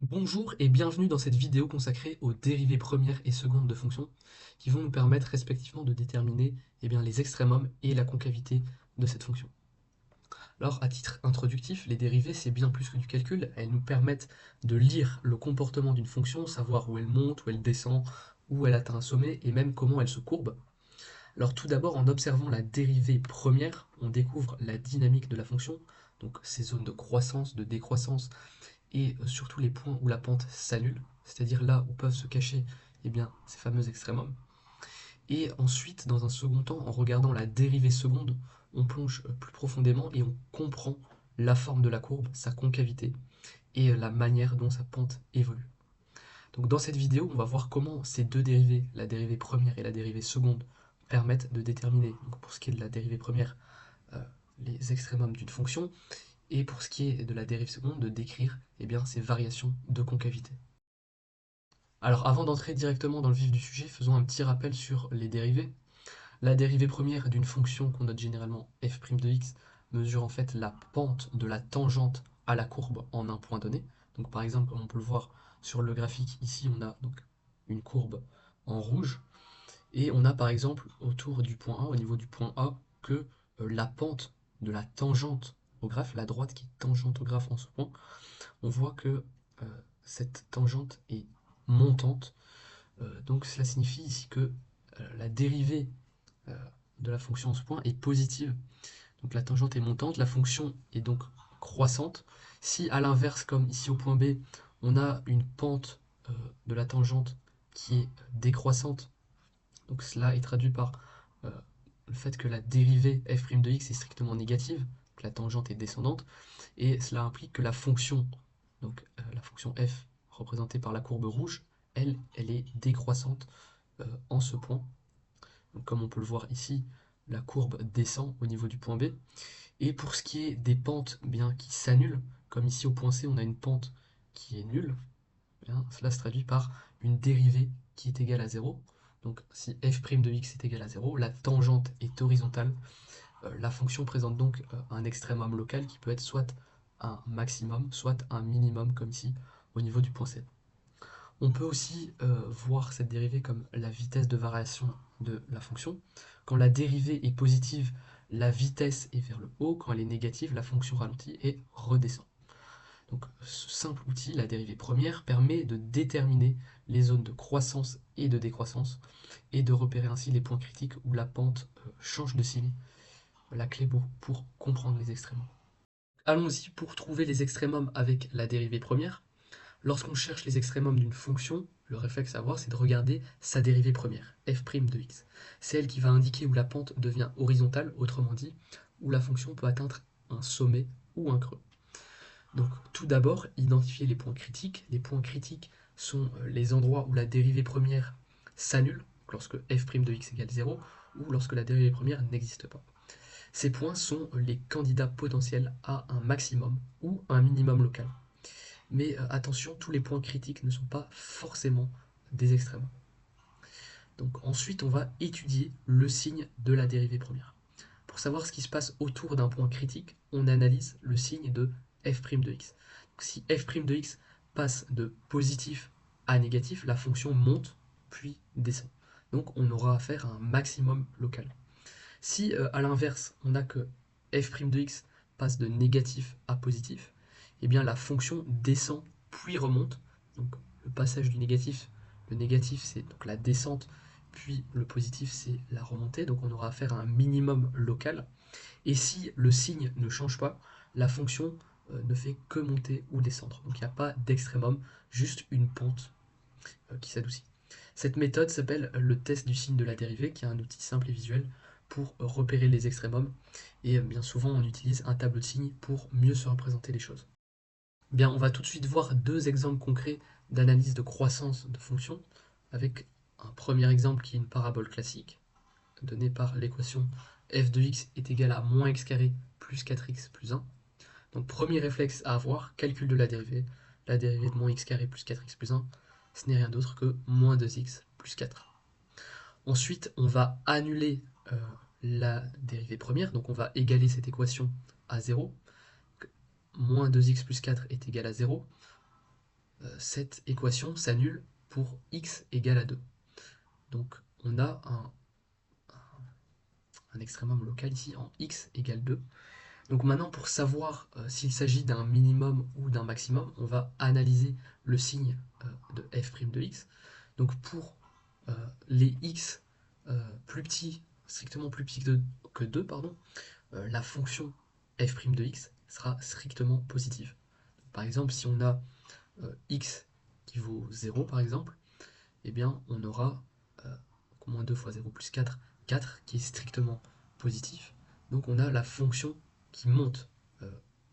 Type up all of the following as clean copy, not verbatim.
Bonjour et bienvenue dans cette vidéo consacrée aux dérivées premières et secondes de fonctions qui vont nous permettre respectivement de déterminer les extrémums et la concavité de cette fonction. Alors à titre introductif, les dérivées c'est bien plus que du calcul, elles nous permettent de lire le comportement d'une fonction, savoir où elle monte, où elle descend, où elle atteint un sommet et même comment elle se courbe. Alors tout d'abord en observant la dérivée première, on découvre la dynamique de la fonction, donc ces zones de croissance, de décroissance, et surtout les points où la pente s'annule, c'est-à-dire là où peuvent se cacher ces fameux extrémums. Et ensuite, dans un second temps, en regardant la dérivée seconde, on plonge plus profondément et on comprend la forme de la courbe, sa concavité et la manière dont sa pente évolue. Donc dans cette vidéo, on va voir comment ces deux dérivées, la dérivée première et la dérivée seconde, permettent de déterminer, donc pour ce qui est de la dérivée première, euh, les extrémums d'une fonction, et pour ce qui est de la dérive seconde, de décrire ces variations de concavité. Alors avant d'entrer directement dans le vif du sujet, faisons un petit rappel sur les dérivées. La dérivée première d'une fonction qu'on note généralement f' de x mesure en fait la pente de la tangente à la courbe en un point donné. Donc par exemple, comme on peut le voir sur le graphique, ici on a donc une courbe en rouge, et on a par exemple autour du point A, au niveau du point A, que la pente de la tangente au graphe, la droite qui est tangente au graphe en ce point, on voit que cette tangente est montante. Donc cela signifie ici que la dérivée euh, de la fonction en ce point est positive. Donc la tangente est montante, la fonction est donc croissante. Si à l'inverse, comme ici au point B, on a une pente de la tangente qui est décroissante, donc cela est traduit par euh, le fait que la dérivée f' de x est strictement négative, que la tangente est descendante, et cela implique que la fonction, donc la fonction f représentée par la courbe rouge, elle est décroissante en ce point. Donc, comme on peut le voir ici, la courbe descend au niveau du point B. Et pour ce qui est des pentes qui s'annulent, comme ici au point C, on a une pente qui est nulle, cela se traduit par une dérivée qui est égale à 0. Donc si f' de x est égal à 0, la tangente est horizontale. La fonction présente donc un extrémum local qui peut être soit un maximum, soit un minimum, comme ici au niveau du point C. On peut aussi voir cette dérivée comme la vitesse de variation de la fonction. Quand la dérivée est positive, la vitesse est vers le haut. Quand elle est négative, la fonction ralentit et redescend. Donc ce simple outil, la dérivée première, permet de déterminer les zones de croissance et de décroissance et de repérer ainsi les points critiques où la pente change de signe, la clé pour comprendre les extrémums. Allons-y pour trouver les extrémums avec la dérivée première. Lorsqu'on cherche les extrémums d'une fonction, le réflexe à avoir, c'est de regarder sa dérivée première, f' de x. C'est elle qui va indiquer où la pente devient horizontale, autrement dit, où la fonction peut atteindre un sommet ou un creux. Donc tout d'abord, identifier les points critiques. Les points critiques sont les endroits où la dérivée première s'annule, lorsque f' de x égale 0, ou lorsque la dérivée première n'existe pas. Ces points sont les candidats potentiels à un maximum ou un minimum local. Mais attention, tous les points critiques ne sont pas forcément des extrêmes. Donc ensuite, on va étudier le signe de la dérivée première. Pour savoir ce qui se passe autour d'un point critique, on analyse le signe de f' de x. Donc, si f' de x passe de positif à négatif, la fonction monte puis descend. Donc on aura affaire à un maximum local. Si à l'inverse, on a que f' de x passe de négatif à positif, eh bien la fonction descend puis remonte. Donc le passage du négatif, le négatif c'est donc la descente, puis le positif c'est la remontée. Donc on aura affaire à un minimum local. Et si le signe ne change pas, la fonction ne fait que monter ou descendre. Donc il n'y a pas d'extrémum, juste une pente qui s'adoucit. Cette méthode s'appelle le test du signe de la dérivée, qui est un outil simple et visuel pour repérer les extrémums. Et bien souvent, on utilise un tableau de signes pour mieux se représenter les choses. Bien, on va tout de suite voir deux exemples concrets d'analyse de croissance de fonctions, avec un premier exemple qui est une parabole classique, donnée par l'équation f de x est égal à moins x carré plus 4x plus 1. Donc premier réflexe à avoir, calcul de la dérivée de moins x carré plus 4x plus 1, ce n'est rien d'autre que moins 2x plus 4. Ensuite, on va annuler la dérivée première, donc on va égaler cette équation à 0. Moins 2x plus 4 est égal à 0. cette équation s'annule pour x égale à 2. Donc on a un extrémum local ici en x égale 2. Donc maintenant, pour savoir s'il s'agit d'un minimum ou d'un maximum, on va analyser le signe de f' de x. Donc pour les x plus petits, strictement plus petits que 2, pardon, la fonction f' de x sera strictement positive. Par exemple, si on a x qui vaut 0, par exemple, eh bien on aura moins 2 fois 0 plus 4, 4 qui est strictement positif. Donc on a la fonction qui monte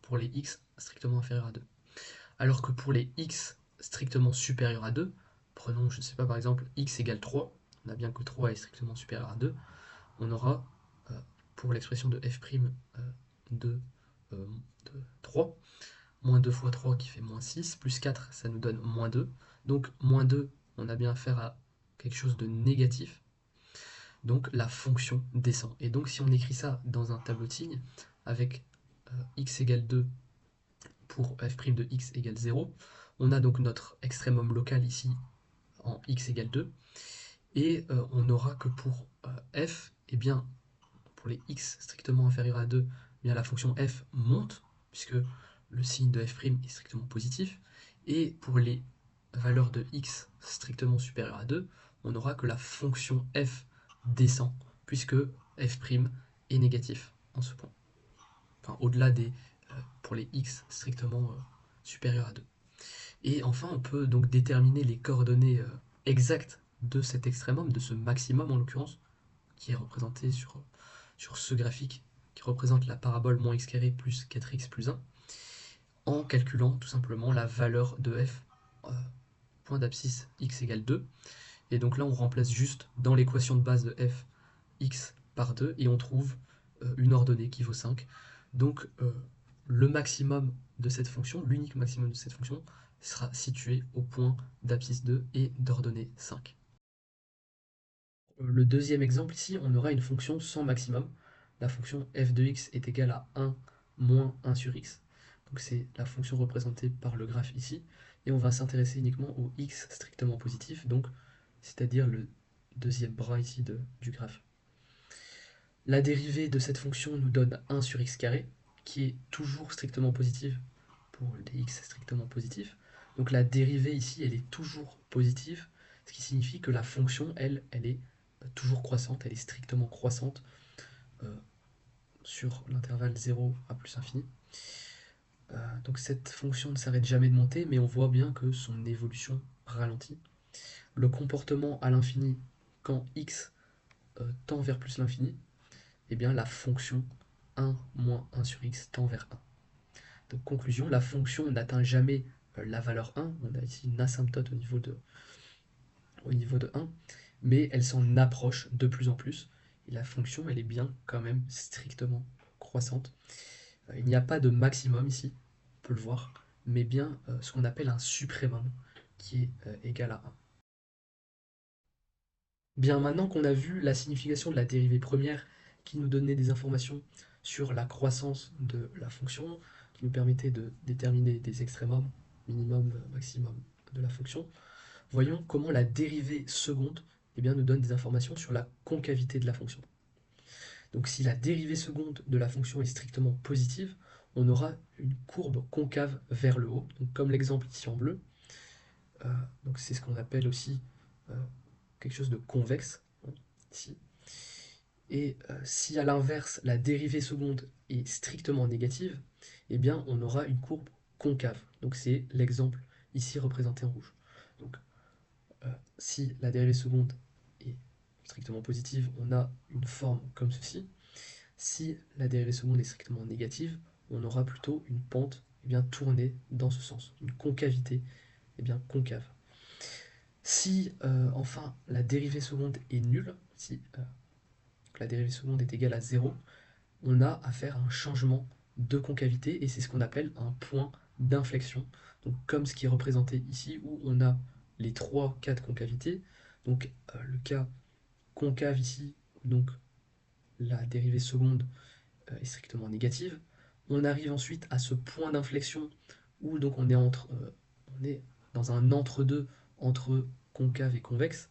pour les x strictement inférieurs à 2. Alors que pour les x strictement supérieurs à 2, prenons, je ne sais pas, par exemple, x égale 3, on a bien que 3 est strictement supérieur à 2, on aura pour l'expression de f' de 3, moins 2 fois 3 qui fait moins 6, plus 4, ça nous donne moins 2. Donc moins 2, on a bien affaire à quelque chose de négatif. Donc la fonction descend. Et donc si on écrit ça dans un tableau de signes, avec x égale 2 pour f' de x égale 0, on a donc notre extrémum local ici en x égale 2, et on n'aura que pour f, et bien pour les x strictement inférieurs à 2, bien la fonction f monte, puisque le signe de f' est strictement positif, et pour les valeurs de x strictement supérieures à 2, on n'aura que la fonction f descend, puisque f' est négatif en ce point. Enfin, au-delà des pour les x strictement supérieurs à 2. Et enfin, on peut donc déterminer les coordonnées exactes de cet extrémum, de ce maximum en l'occurrence, qui est représenté sur ce graphique, qui représente la parabole moins x carré plus 4x plus 1, en calculant tout simplement la valeur de f, point d'abscisse x égale 2. Et donc là, on remplace juste dans l'équation de base de f x par 2, et on trouve une ordonnée qui vaut 5. Donc le maximum de cette fonction, l'unique maximum de cette fonction, sera situé au point d'abscisse 2 et d'ordonnée 5. Le deuxième exemple ici, on aura une fonction sans maximum. La fonction f de x est égale à 1 moins 1 sur x. Donc c'est la fonction représentée par le graphe ici. Et on va s'intéresser uniquement au x strictement positif, donc c'est-à-dire le deuxième bras ici du graphe. La dérivée de cette fonction nous donne 1 sur x carré, qui est toujours strictement positive pour des x strictement positifs. Donc la dérivée ici, elle est toujours positive, ce qui signifie que la fonction, elle est toujours croissante, elle est strictement croissante sur l'intervalle 0 à plus infini. Donc cette fonction ne s'arrête jamais de monter, mais on voit bien que son évolution ralentit. Le comportement à l'infini, quand x tend vers plus l'infini, eh bien la fonction 1 moins 1 sur x tend vers 1. Donc conclusion, la fonction n'atteint jamais la valeur 1, on a ici une asymptote au niveau de 1, mais elle s'en approche de plus en plus, et la fonction elle est bien quand même strictement croissante. Il n'y a pas de maximum ici, on peut le voir, mais bien ce qu'on appelle un suprémum, qui est égal à 1. Bien, maintenant qu'on a vu la signification de la dérivée première, qui nous donnait des informations sur la croissance de la fonction, qui nous permettait de déterminer des extrémums, minimum, maximum de la fonction, voyons comment la dérivée seconde nous donne des informations sur la concavité de la fonction. Donc si la dérivée seconde de la fonction est strictement positive, on aura une courbe concave vers le haut, donc comme l'exemple ici en bleu. Donc c'est ce qu'on appelle aussi quelque chose de convexe, ici. Et si à l'inverse la dérivée seconde est strictement négative, eh bien on aura une courbe concave. Donc c'est l'exemple ici représenté en rouge. Donc si la dérivée seconde est strictement positive, on a une forme comme ceci. Si la dérivée seconde est strictement négative, on aura plutôt une pente tournée dans ce sens, une concavité concave. Si enfin la dérivée seconde est nulle, si la dérivée seconde est égale à 0, on a affaire à un changement de concavité, et c'est ce qu'on appelle un point d'inflexion. Donc comme ce qui est représenté ici, où on a les 3 cas de concavité. Donc le cas concave ici, donc la dérivée seconde est strictement négative. On arrive ensuite à ce point d'inflexion où donc on est dans un entre-deux entre concave et convexe.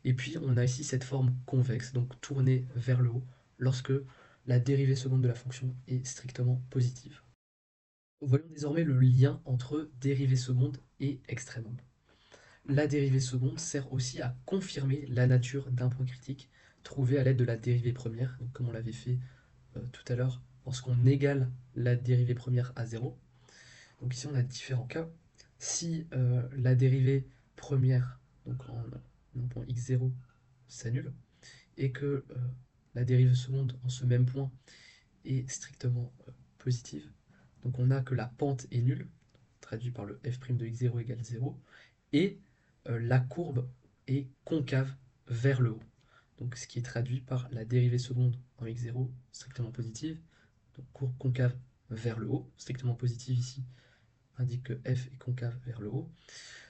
Et puis on a ici cette forme convexe, donc tournée vers le haut, lorsque la dérivée seconde de la fonction est strictement positive. Voyons désormais le lien entre dérivée seconde et extrémum. La dérivée seconde sert aussi à confirmer la nature d'un point critique trouvé à l'aide de la dérivée première, donc comme on l'avait fait tout à l'heure, lorsqu'on égale la dérivée première à 0. Donc ici on a différents cas. Si la dérivée première, donc en point x0, s'annule, et que la dérivée seconde en ce même point est strictement positive, donc on a que la pente est nulle, traduit par le f' de x0 égale 0, et la courbe est concave vers le haut. Donc ce qui est traduit par la dérivée seconde en x0 strictement positive, donc courbe concave vers le haut, strictement positive ici indique que f est concave vers le haut.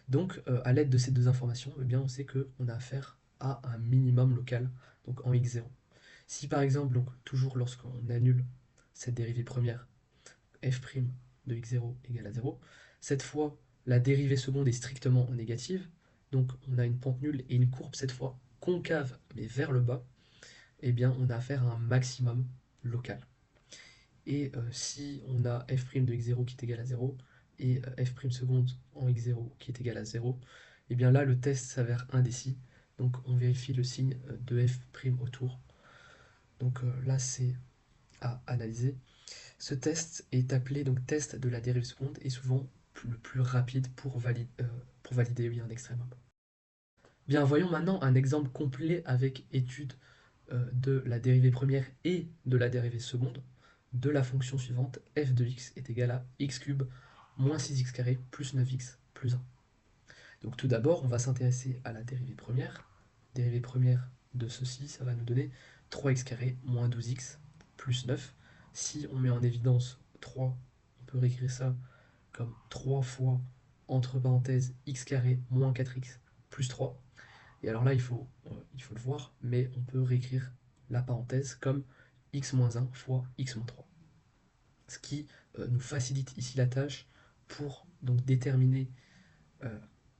Donc à l'aide de ces deux informations, eh bien, on sait qu'on a affaire à un minimum local, donc en x0. Si par exemple, donc, toujours lorsqu'on annule cette dérivée première, f' de x0 égale à 0, cette fois la dérivée seconde est strictement négative, donc on a une pente nulle et une courbe cette fois concave mais vers le bas, eh bien on a affaire à un maximum local. Et si on a f' de x0 qui est égal à 0 et f' seconde en x0 qui est égal à 0, et bien là le test s'avère indécis, donc on vérifie le signe de f' autour. Donc là c'est à analyser. Ce test est appelé donc test de la dérive seconde et souvent le plus rapide pour valider oui, un extrémum. Bien, voyons maintenant un exemple complet avec étude de la dérivée première et de la dérivée seconde de la fonction suivante, f de x est égal à x cube moins 6x carré plus 9x plus 1. Donc tout d'abord, on va s'intéresser à la dérivée première. Dérivée première de ceci, ça va nous donner 3x carré moins 12x plus 9. Si on met en évidence 3, on peut réécrire ça comme 3 fois, entre parenthèses, x carré moins 4x plus 3. Et alors là, il faut le voir, mais on peut réécrire la parenthèse comme x moins 1 fois x moins 3. Ce qui nous facilite ici la tâche pour donc déterminer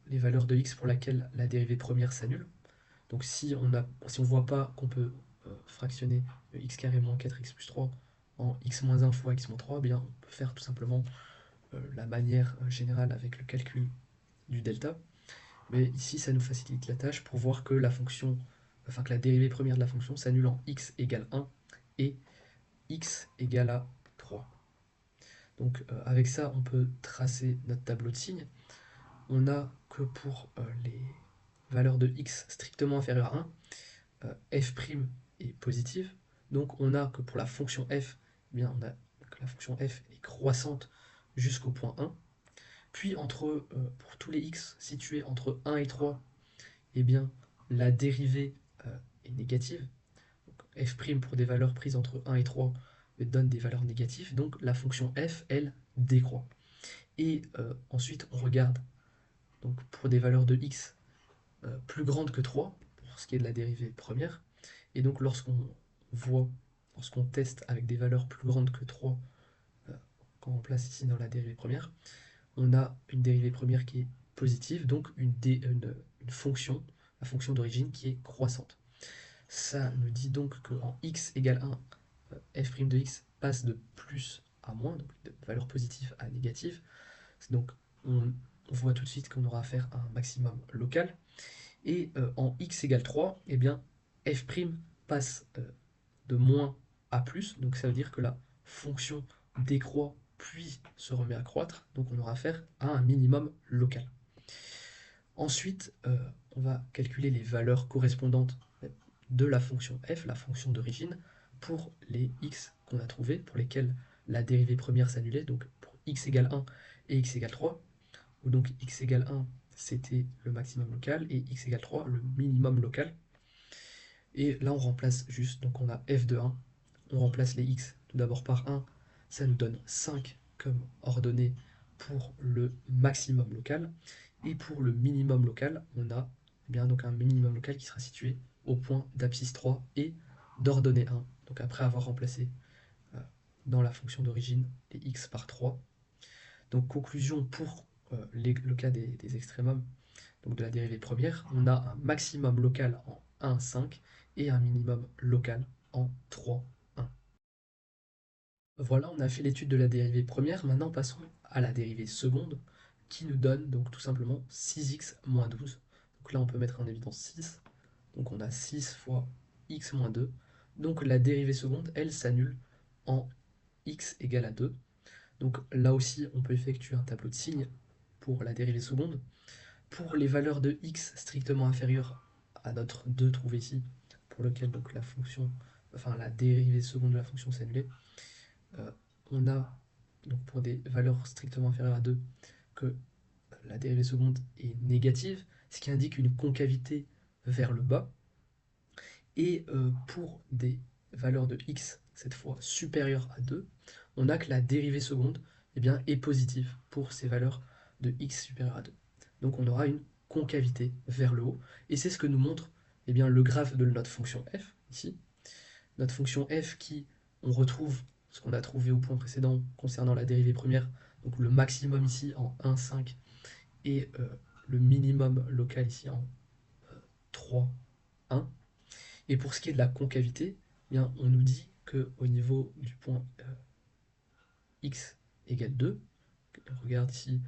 les valeurs de x pour laquelle la dérivée première s'annule. Donc si on ne voit pas qu'on peut fractionner x carré moins 4x plus 3 en x moins 1 fois x moins 3, eh bien on peut faire tout simplement la manière générale avec le calcul du delta. Mais ici, ça nous facilite la tâche pour voir que que la dérivée première de la fonction s'annule en x égale 1 et x égale à 3. Donc avec ça, on peut tracer notre tableau de signes. On a que pour les valeurs de x strictement inférieures à 1, f' est positive. Donc on a que pour la fonction f, eh bien, on a que la fonction f est croissante jusqu'au point 1. Puis pour tous les x situés entre 1 et 3, eh bien, la dérivée est négative. Donc, f' pour des valeurs prises entre 1 et 3 donne des valeurs négatives. Donc la fonction f, elle, décroît. Et ensuite, on regarde donc, pour des valeurs de x plus grandes que 3, pour ce qui est de la dérivée première. Et donc lorsqu'on teste avec des valeurs plus grandes que 3, quand on place ici dans la dérivée première, on a une dérivée première qui est positive, donc une fonction, la fonction d'origine qui est croissante. Ça nous dit donc qu'en x égale 1, f' de x passe de plus à moins, donc de valeur positive à négative. Donc on voit tout de suite qu'on aura affaire à un maximum local. Et en x égale 3, eh bien, f' passe de moins à plus, donc ça veut dire que la fonction décroît puis se remet à croître, donc on aura affaire à un minimum local. Ensuite, on va calculer les valeurs correspondantes de la fonction f, la fonction d'origine, pour les x qu'on a trouvés, pour lesquels la dérivée première s'annulait, donc pour x égale 1 et x égale 3, où donc x égale 1 c'était le maximum local et x égale 3 le minimum local. Et là on remplace juste, donc on a f de 1, on remplace les x tout d'abord par 1, ça nous donne 5 comme ordonnée pour le maximum local. Et pour le minimum local, on a bien donc un minimum local qui sera situé au point d'abscisse 3 et d'ordonnée 1. Donc après avoir remplacé dans la fonction d'origine les x par 3. Donc conclusion pour le cas des extrémums, donc de la dérivée première, on a un maximum local en 1, 5 et un minimum local en 3, 1. Voilà, on a fait l'étude de la dérivée première, maintenant passons à la dérivée seconde, qui nous donne donc tout simplement 6x moins 12. Donc là on peut mettre en évidence 6, donc on a 6 fois x moins 2, donc la dérivée seconde, elle s'annule en x égale à 2. Donc là aussi on peut effectuer un tableau de signes pour la dérivée seconde. Pour les valeurs de x strictement inférieures à notre 2 trouvé ici, pour lequel donc la fonction, enfin la dérivée seconde de la fonction s'est annulée, on a donc pour des valeurs strictement inférieures à 2 que la dérivée seconde est négative, ce qui indique une concavité vers le bas. Et pour des valeurs de x, cette fois supérieures à 2, on a que la dérivée seconde eh bien, est positive pour ces valeurs de x supérieures à 2. Donc on aura une concavité vers le haut. Et c'est ce que nous montre eh bien, le graphe de notre fonction f, ici. Notre fonction f qui, on retrouve ce qu'on a trouvé au point précédent concernant la dérivée première, donc le maximum ici en 1, 5, et le minimum local ici en 3, 1. Et pour ce qui est de la concavité, eh bien, on nous dit qu'au niveau du point x égale 2, regarde ici,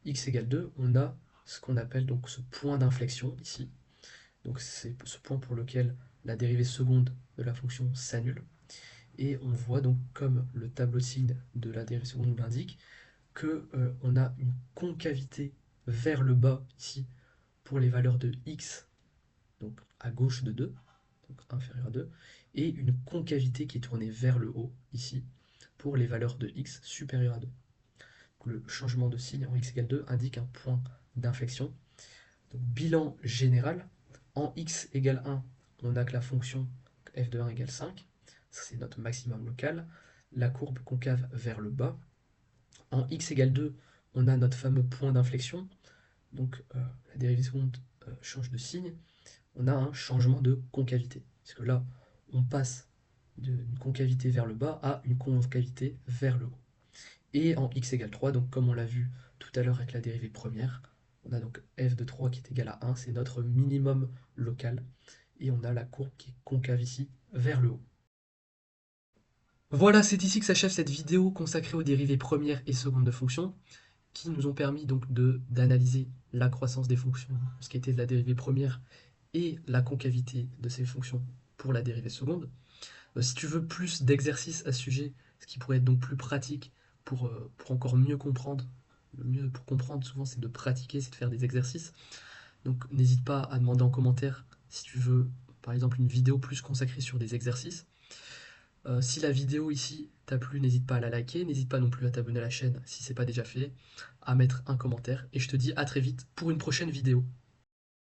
x égale 2, on a ce qu'on appelle donc ce point d'inflexion ici. Donc c'est ce point pour lequel la dérivée seconde de la fonction s'annule. Et on voit donc, comme le tableau de signes de la dérivée seconde nous l'indique, qu'on a une concavité vers le bas ici pour les valeurs de x, donc à gauche de 2, donc inférieur à 2, et une concavité qui est tournée vers le haut ici pour les valeurs de x supérieures à 2. Donc le changement de signe en x égale 2 indique un point d'inflexion. Donc bilan général, en x égale 1, on a que la fonction f de 1 égale 5, c'est notre maximum local, la courbe concave vers le bas. En x égale 2, on a notre fameux point d'inflexion, donc la dérivée seconde change de signe, on a un changement de concavité. Parce que là, on passe d'une concavité vers le bas à une concavité vers le haut. Et en x égale 3, donc comme on l'a vu tout à l'heure avec la dérivée première, on a donc f de 3 qui est égal à 1, c'est notre minimum local. Et on a la courbe qui est concave ici vers le haut. Voilà, c'est ici que s'achève cette vidéo consacrée aux dérivées premières et secondes de fonctions, qui nous ont permis donc d'analyser la croissance des fonctions, ce qui était de la dérivée première, et la concavité de ces fonctions pour la dérivée seconde. Si tu veux plus d'exercices à ce sujet, ce qui pourrait être donc plus pratique pour encore mieux comprendre, le mieux pour comprendre souvent c'est de pratiquer, c'est de faire des exercices. Donc n'hésite pas à demander en commentaire si tu veux par exemple une vidéo plus consacrée sur des exercices. Si la vidéo ici t'a plu, n'hésite pas à la liker, n'hésite pas non plus à t'abonner à la chaîne si ce n'est pas déjà fait, à mettre un commentaire, et je te dis à très vite pour une prochaine vidéo.